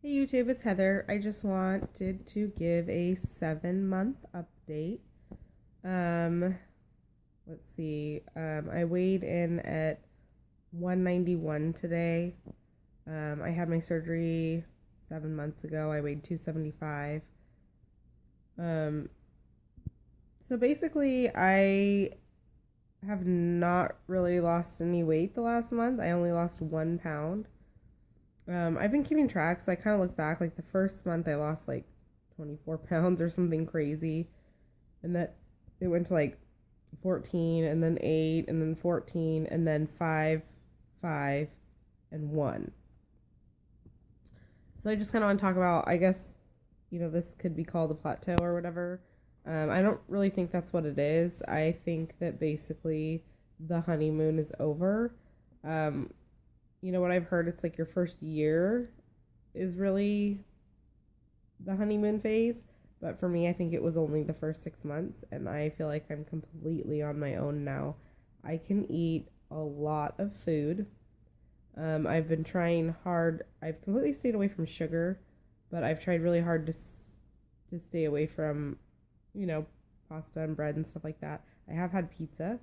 Hey YouTube, it's Heather. I just wanted to give a 7 month update. Um, let's see. I weighed in at 191 today. I had my surgery 7 months ago. I weighed 275. Um, so basically, I have not really lost any weight the last month. I only lost 1 pound. I've been keeping track, so I kind of look back. Like the first month, I lost like 24 pounds or something crazy, and that it went to like 14, and then 8, and then 14, and then 5, 5, and 1. So I just kind of want to talk about, I guess, this could be called a plateau or whatever. I don't really think that's what it is. I think that basically the honeymoon is over. Um, what I've heard, it's like your first year is really the honeymoon phase. But for me, I think it was only the first 6 months, and I feel like I'm completely on my own now. I can eat a lot of food. I've been trying hard. I've completely stayed away from sugar, but I've tried really hard to stay away from, you know, pasta and bread and stuff like that. I have had pizza.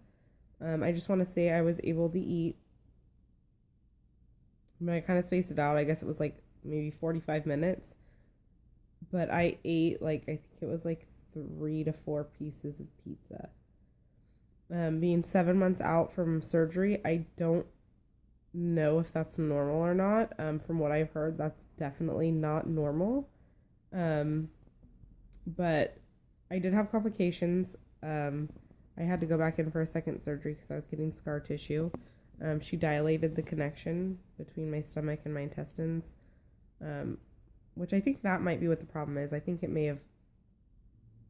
I just want to say I was able to eat. I mean, I kind of spaced it out. I guess it was like maybe 45 minutes. But I ate like, I think it was like 3 to 4 pieces of pizza. Being 7 months out from surgery, I don't know if that's normal or not. From what I've heard, that's definitely not normal. Um, but I did have complications. I had to go back in for a second surgery because I was getting scar tissue. She dilated the connection between my stomach and my intestines, which I think that might be what the problem is. I think it may have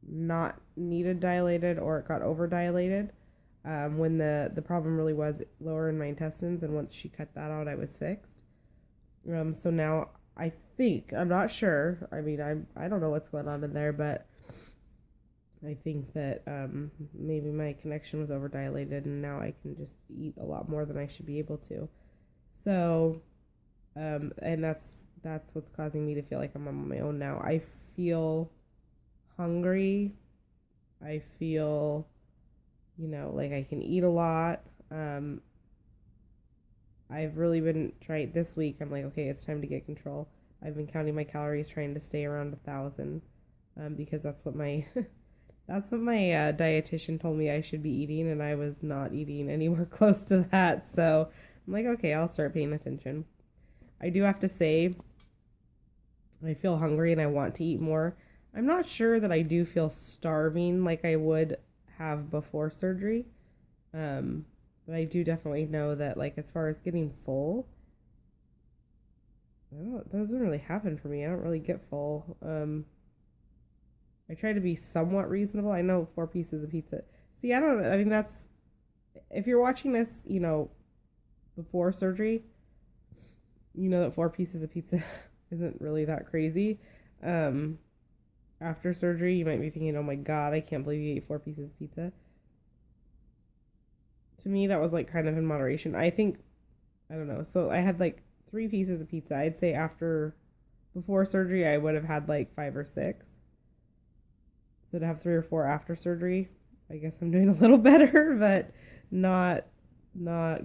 not needed dilated, or it got over dilated, when the problem really was lower in my intestines, and once she cut that out, I was fixed. So now I think, I'm not sure. I mean, I don't know what's going on in there, but I think that maybe my connection was over dilated, and now I can just eat a lot more than I should be able to. So, and that's what's causing me to feel like I'm on my own now. I feel hungry. I feel, like I can eat a lot. I've really been trying this week. I'm like, okay, it's time to get control. I've been counting my calories, trying to stay around 1,000, because that's what my that's what my dietitian told me I should be eating, and I was not eating anywhere close to that. So I'm like, okay, I'll start paying attention. I do have to say, I feel hungry and I want to eat more. I'm not sure that I do feel starving like I would have before surgery. But I do definitely know that, like, as far as getting full, that doesn't really happen for me. I don't really get full. I try to be somewhat reasonable. I know 4 pieces of pizza. See, I don't know. I mean, that's, if you're watching this, before surgery, you know that 4 pieces of pizza isn't really that crazy. After surgery, you might be thinking, oh my God, I can't believe you ate 4 pieces of pizza. To me, that was like kind of in moderation. I think, I don't know. So I had like 3 pieces of pizza. I'd say before surgery, I would have had like 5 or 6. So to have 3 or 4 after surgery, I guess I'm doing a little better, but not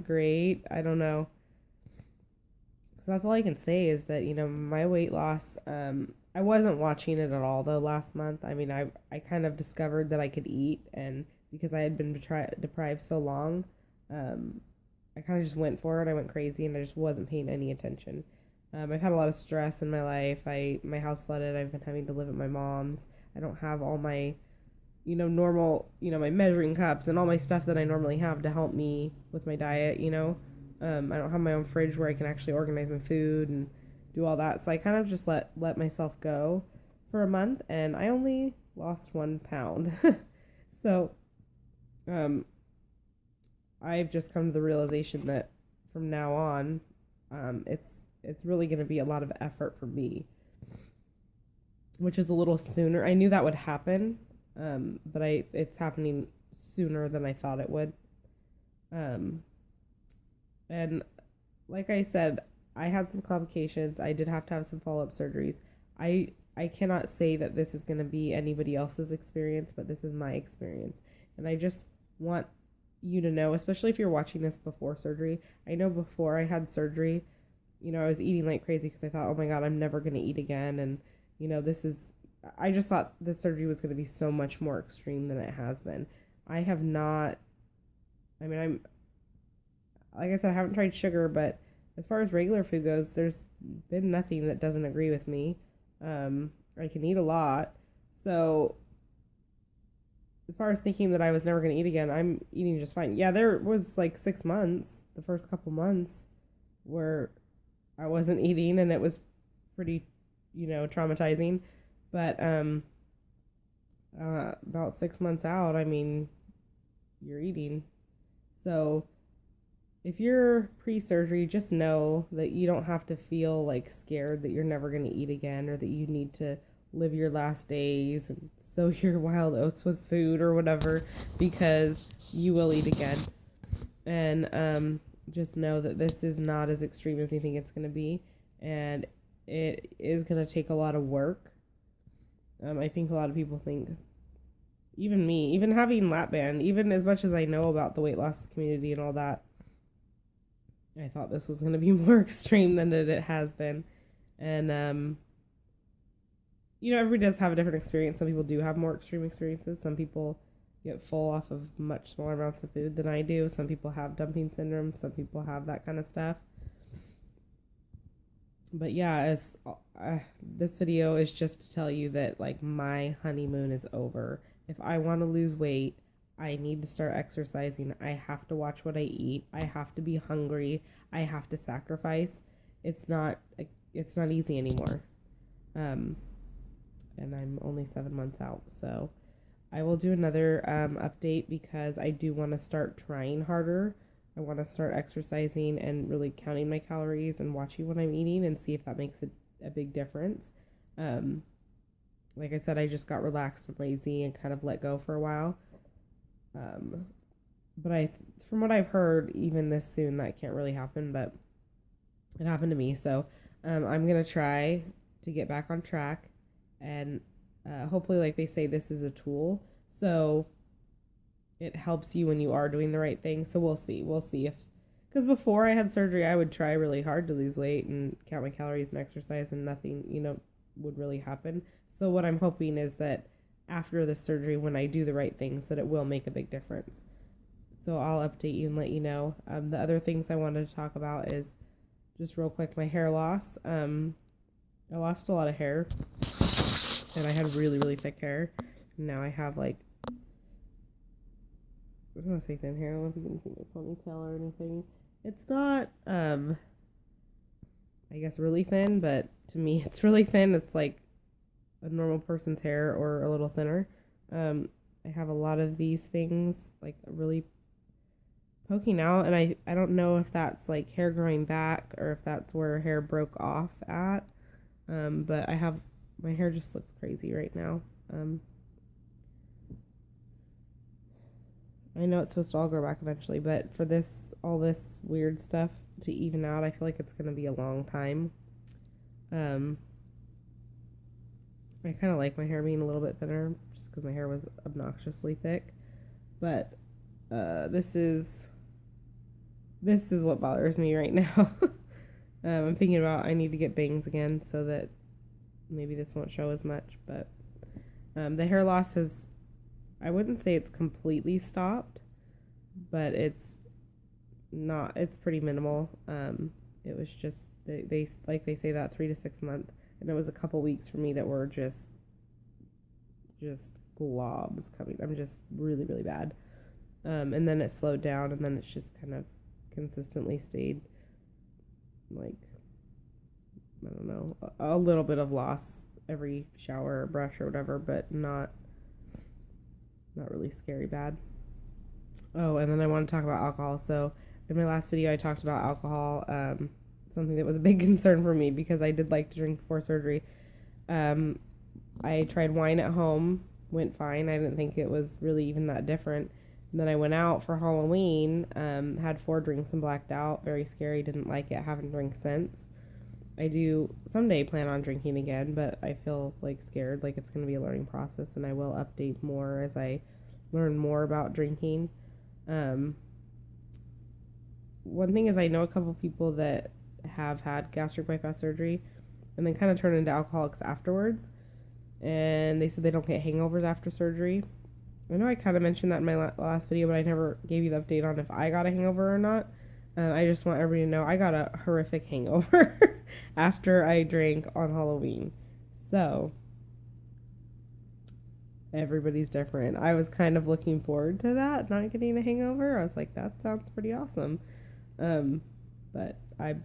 great. I don't know. So that's all I can say is that, my weight loss, I wasn't watching it at all though last month. I mean, I kind of discovered that I could eat, and because I had been deprived so long, I kind of just went for it. I went crazy, and I just wasn't paying any attention. I've had a lot of stress in my life. My house flooded. I've been having to live at my mom's. I don't have all my, normal, my measuring cups and all my stuff that I normally have to help me with my diet. I don't have my own fridge where I can actually organize my food and do all that. So I kind of just let myself go for a month, and I only lost 1 pound. So, I've just come to the realization that from now on, it's really going to be a lot of effort for me, which is a little sooner. I knew that would happen, but it's happening sooner than I thought it would. And like I said, I had some complications. I did have to have some follow-up surgeries. I cannot say that this is going to be anybody else's experience, but this is my experience. And I just want you to know, especially if you're watching this before surgery. I know before I had surgery, I was eating like crazy because I thought, oh my God, I'm never going to eat again. And, I just thought the surgery was going to be so much more extreme than it has been. I have not, like I said, I haven't tried sugar, but as far as regular food goes, there's been nothing that doesn't agree with me. I can eat a lot. So, as far as thinking that I was never going to eat again, I'm eating just fine. Yeah, there was like 6 months, the first couple months, where I wasn't eating, and it was pretty, traumatizing. But about 6 months out, you're eating. So if you're pre-surgery, just know that you don't have to feel like scared that you're never going to eat again, or that you need to live your last days and sow your wild oats with food or whatever, because you will eat again. And just know that this is not as extreme as you think it's going to be, and it is going to take a lot of work. I think a lot of people think, even me, even having lap band, even as much as I know about the weight loss community and all that, I thought this was going to be more extreme than it has been. And, everybody does have a different experience. Some people do have more extreme experiences. Some people get full off of much smaller amounts of food than I do. Some people have dumping syndrome. Some people have that kind of stuff. But yeah, this video is just to tell you that, like, my honeymoon is over. If I want to lose weight, I need to start exercising. I have to watch what I eat. I have to be hungry. I have to sacrifice. It's not easy anymore. And I'm only 7 months out, so I will do another update, because I do want to start trying harder. I want to start exercising and really counting my calories and watching what I'm eating and see if that makes a big difference. Like I said, I just got relaxed and lazy and kind of let go for a while. But from what I've heard, even this soon, that can't really happen, but it happened to me. So I'm going to try to get back on track, and hopefully, like they say, this is a tool. So it helps you when you are doing the right thing. So we'll see. Because before I had surgery, I would try really hard to lose weight and count my calories and exercise, and nothing, would really happen. So what I'm hoping is that after the surgery, when I do the right things, that it will make a big difference. So I'll update you and let you know. The other things I wanted to talk about is, just real quick, my hair loss. I lost a lot of hair, and I had really, really thick hair. Now I have, like, I don't want to say thin hair. I don't know if you can see my ponytail or anything. It's not, I guess, really thin, but to me it's really thin. It's like a normal person's hair, or a little thinner. I have a lot of these things, like, really poking out, and I don't know if that's like hair growing back, or if that's where hair broke off at. But my hair just looks crazy right now. I know it's supposed to all grow back eventually, but for all this weird stuff to even out, I feel like it's going to be a long time. I kind of like my hair being a little bit thinner, just because my hair was obnoxiously thick. But this is what bothers me right now. I'm thinking about, I need to get bangs again, so that maybe this won't show as much. But the hair loss I wouldn't say it's completely stopped, but it's pretty minimal. It was just, they say that 3 to 6 months, and it was a couple weeks for me that were just globs coming. I'm just really, really bad. And then it slowed down, and then it's just kind of consistently stayed, like, I don't know, a little bit of loss every shower or brush or whatever, but not really scary bad. Oh, and then I want to talk about alcohol. So in my last video, I talked about alcohol, something that was a big concern for me, because I did like to drink before surgery. I tried wine at home, went fine. I didn't think it was really even that different. And then I went out for Halloween, had 4 drinks and blacked out. Very scary, didn't like it, haven't drank since. I do someday plan on drinking again, but I feel like scared, like it's going to be a learning process, and I will update more as I learn more about drinking. Um, One thing is, I know a couple people that have had gastric bypass surgery and then kind of turn into alcoholics afterwards, and they said they don't get hangovers after surgery. I know I kind of mentioned that in my last video, but I never gave you the update on if I got a hangover or not. I just want everybody to know I got a horrific hangover after I drank on Halloween. So, everybody's different. I was kind of looking forward to that, not getting a hangover. I was like, that sounds pretty awesome. Um, but I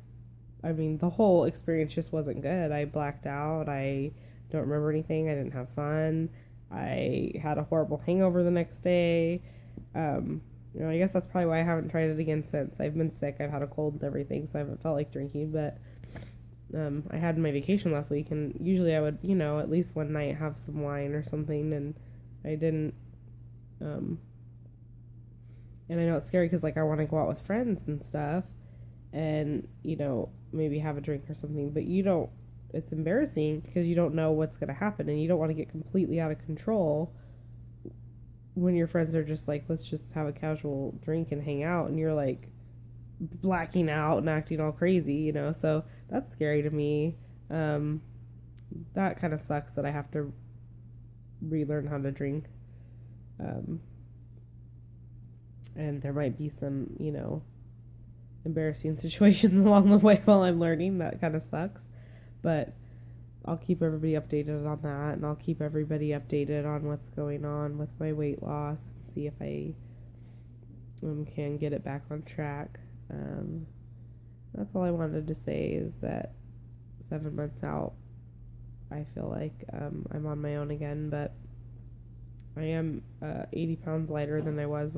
mean, the whole experience just wasn't good. I blacked out. I don't remember anything. I didn't have fun. I had a horrible hangover the next day. I guess that's probably why I haven't tried it again since. I've been sick. I've had a cold and everything, so I haven't felt like drinking. But I had my vacation last week, and usually I would, at least one night have some wine or something, and I didn't. And I know it's scary because, like, I want to go out with friends and stuff, and, maybe have a drink or something, but you don't. It's embarrassing because you don't know what's going to happen, and you don't want to get completely out of control when your friends are just like, let's just have a casual drink and hang out, and you're like blacking out and acting all crazy, so that's scary to me. That kind of sucks that I have to relearn how to drink. And there might be some, embarrassing situations along the way while I'm learning. That kind of sucks. But I'll keep everybody updated on that, and I'll keep everybody updated on what's going on with my weight loss, and see if I can get it back on track. That's all I wanted to say, is that 7 months out, I feel like I'm on my own again, but I am 80 pounds lighter than I was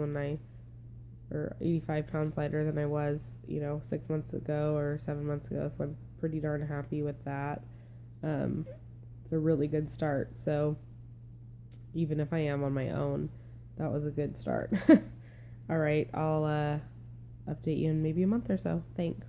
or 85 pounds lighter than I was, 6 months ago or 7 months ago, so I'm pretty darn happy with that. It's a really good start, so even if I am on my own, that was a good start. Alright, I'll update you in maybe a month or so. Thanks.